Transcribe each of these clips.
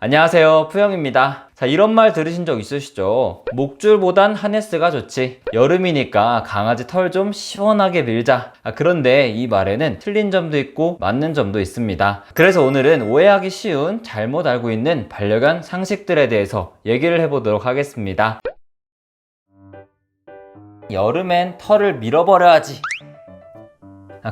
안녕하세요, 푸영입니다. 자, 이런 말 들으신 적 있으시죠? 목줄보단 하네스가 좋지. 여름이니까 강아지 털 좀 시원하게 밀자. 그런데 이 말에는 틀린 점도 있고 맞는 점도 있습니다. 그래서 오늘은 오해하기 쉬운 잘못 알고 있는 반려견 상식들에 대해서 얘기를 해보도록 하겠습니다. 여름엔 털을 밀어버려야지.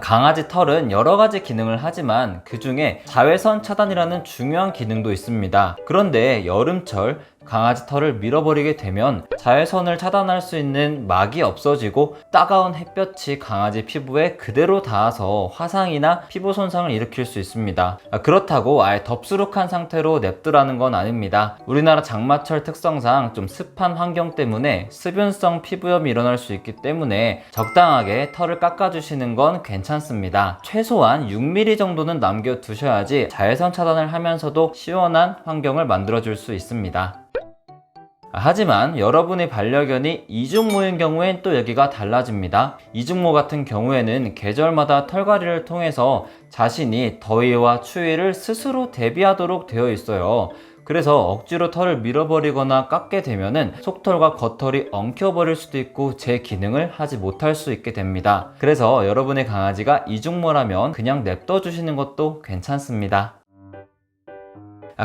강아지 털은 여러가지 기능을 하지만 그 중에 자외선 차단이라는 중요한 기능도 있습니다. 그런데 여름철 강아지 털을 밀어버리게 되면 자외선을 차단할 수 있는 막이 없어지고 따가운 햇볕이 강아지 피부에 그대로 닿아서 화상이나 피부 손상을 일으킬 수 있습니다. 그렇다고 아예 덥수룩한 상태로 냅두라는 건 아닙니다. 우리나라 장마철 특성상 좀 습한 환경 때문에 습윤성 피부염이 일어날 수 있기 때문에 적당하게 털을 깎아주시는 건 괜찮습니다. 최소한 6mm 정도는 남겨두셔야지 자외선 차단을 하면서도 시원한 환경을 만들어줄 수 있습니다. 하지만 여러분의 반려견이 이중모인 경우엔 또 얘기가 달라집니다. 이중모 같은 경우에는 계절마다 털갈이를 통해서 자신이 더위와 추위를 스스로 대비하도록 되어 있어요. 그래서 억지로 털을 밀어버리거나 깎게 되면은 속털과 겉털이 엉켜버릴 수도 있고 제 기능을 하지 못할 수 있게 됩니다. 그래서 여러분의 강아지가 이중모라면 그냥 냅둬 주시는 것도 괜찮습니다.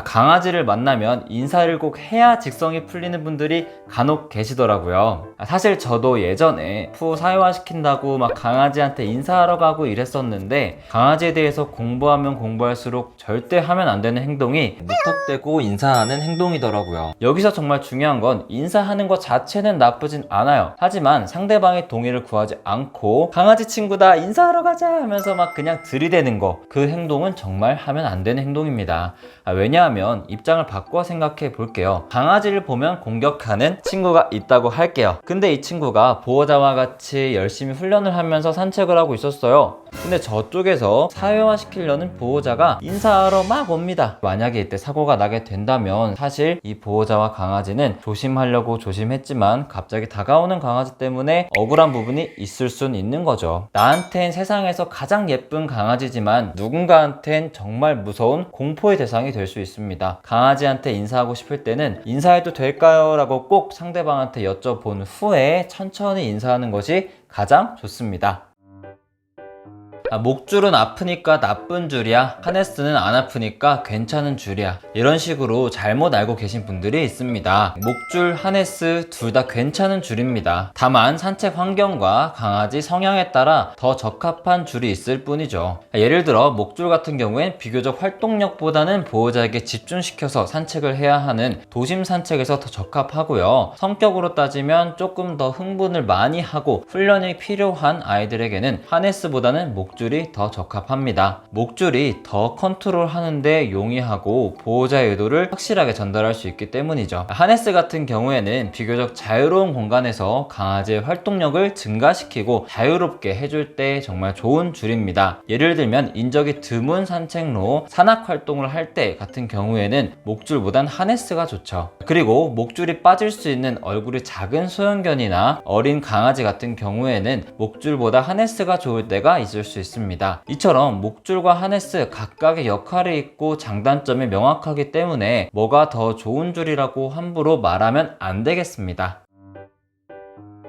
강아지를 만나면 인사를 꼭 해야 직성이 풀리는 분들이 간혹 계시더라고요. 사실 저도 예전에 사회화 시킨다고 막 강아지한테 인사하러 가고 이랬었는데 강아지에 대해서 공부하면 공부할수록 절대 하면 안 되는 행동이 무턱대고 인사하는 행동이더라고요. 여기서 정말 중요한 건 인사하는 것 자체는 나쁘진 않아요. 하지만 상대방의 동의를 구하지 않고 강아지 친구다 인사하러 가자 하면서 막 그냥 들이대는 거, 그 행동은 정말 하면 안 되는 행동입니다. 왜냐하면 입장을 바꿔 생각해 볼게요. 강아지를 보면 공격하는 친구가 있다고 할게요. 근데 이 친구가 보호자와 같이 열심히 훈련을 하면서 산책을 하고 있었어요. 근데 저쪽에서 사회화 시키려는 보호자가 인사하러 막 옵니다. 만약에 이때 사고가 나게 된다면 사실 이 보호자와 강아지는 조심하려고 조심했지만 갑자기 다가오는 강아지 때문에 억울한 부분이 있을 순 있는 거죠. 나한텐 세상에서 가장 예쁜 강아지지만 누군가한텐 정말 무서운 공포의 대상이 될 수 있습니다. 강아지한테 인사하고 싶을 때는 인사해도 될까요? 라고 꼭 상대방한테 여쭤본 후에 천천히 인사하는 것이 가장 좋습니다. 목줄은 아프니까 나쁜 줄이야, 하네스는 안 아프니까 괜찮은 줄이야, 이런 식으로 잘못 알고 계신 분들이 있습니다. 목줄, 하네스 둘 다 괜찮은 줄입니다. 다만 산책 환경과 강아지 성향에 따라 더 적합한 줄이 있을 뿐이죠. 예를 들어 목줄 같은 경우엔 비교적 활동력보다는 보호자에게 집중시켜서 산책을 해야 하는 도심 산책에서 더 적합하고요. 성격으로 따지면 조금 더 흥분을 많이 하고 훈련이 필요한 아이들에게는 하네스보다는 목줄이 더 적합합니다. 목줄이 더 컨트롤 하는데 용이하고 보호자의 의도를 확실하게 전달할 수 있기 때문이죠. 하네스 같은 경우에는 비교적 자유로운 공간에서 강아지의 활동력을 증가시키고 자유롭게 해줄 때 정말 좋은 줄입니다. 예를 들면 인적이 드문 산책로, 산악 활동을 할 때 같은 경우에는 목줄보단 하네스가 좋죠. 그리고 목줄이 빠질 수 있는 얼굴이 작은 소형견이나 어린 강아지 같은 경우에는 목줄보다 하네스가 좋을 때가 있을 수 있습니다. 이처럼 목줄과 하네스 각각의 역할이 있고 장단점이 명확하기 때문에 뭐가 더 좋은 줄이라고 함부로 말하면 안 되겠습니다.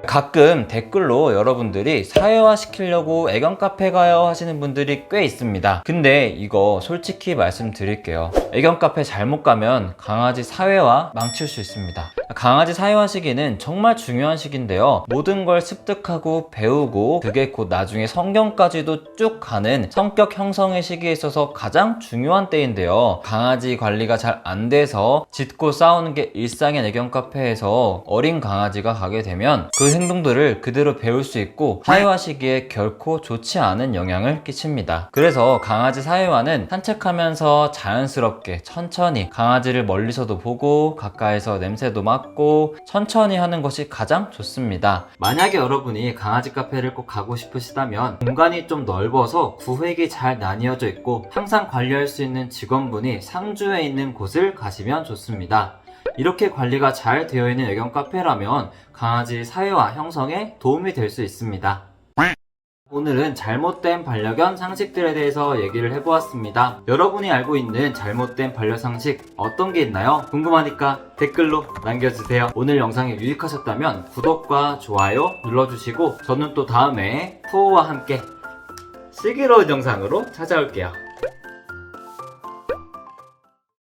가끔 댓글로 여러분들이 사회화 시키려고 애견 카페 가요 하시는 분들이 꽤 있습니다. 근데 이거 솔직히 말씀드릴게요. 애견 카페 잘못 가면 강아지 사회화 망칠 수 있습니다. 강아지 사회화 시기는 정말 중요한 시기인데요. 모든 걸 습득하고 배우고 그게 곧 나중에 성경까지도 쭉 가는 성격 형성의 시기에 있어서 가장 중요한 때인데요. 강아지 관리가 잘 안 돼서 짖고 싸우는 게 일상인 애견 카페에서 어린 강아지가 가게 되면 그 행동들을 그대로 배울 수 있고 사회화 시기에 결코 좋지 않은 영향을 끼칩니다. 그래서 강아지 사회화는 산책하면서 자연스럽게 천천히 강아지를 멀리서도 보고 가까이서 냄새도 맡고 천천히 하는 것이 가장 좋습니다. 만약에 여러분이 강아지 카페를 꼭 가고 싶으시다면 공간이 좀 넓어서 구획이 잘 나뉘어져 있고 항상 관리할 수 있는 직원분이 상주에 있는 곳을 가시면 좋습니다. 이렇게 관리가 잘 되어 있는 애견 카페라면 강아지 사회화 형성에 도움이 될 수 있습니다. 오늘은 잘못된 반려견 상식들에 대해서 얘기를 해보았습니다. 여러분이 알고 있는 잘못된 반려 상식 어떤 게 있나요? 궁금하니까 댓글로 남겨주세요. 오늘 영상이 유익하셨다면 구독과 좋아요 눌러주시고 저는 또 다음에 푸우와 함께 슬기로운 영상으로 찾아올게요.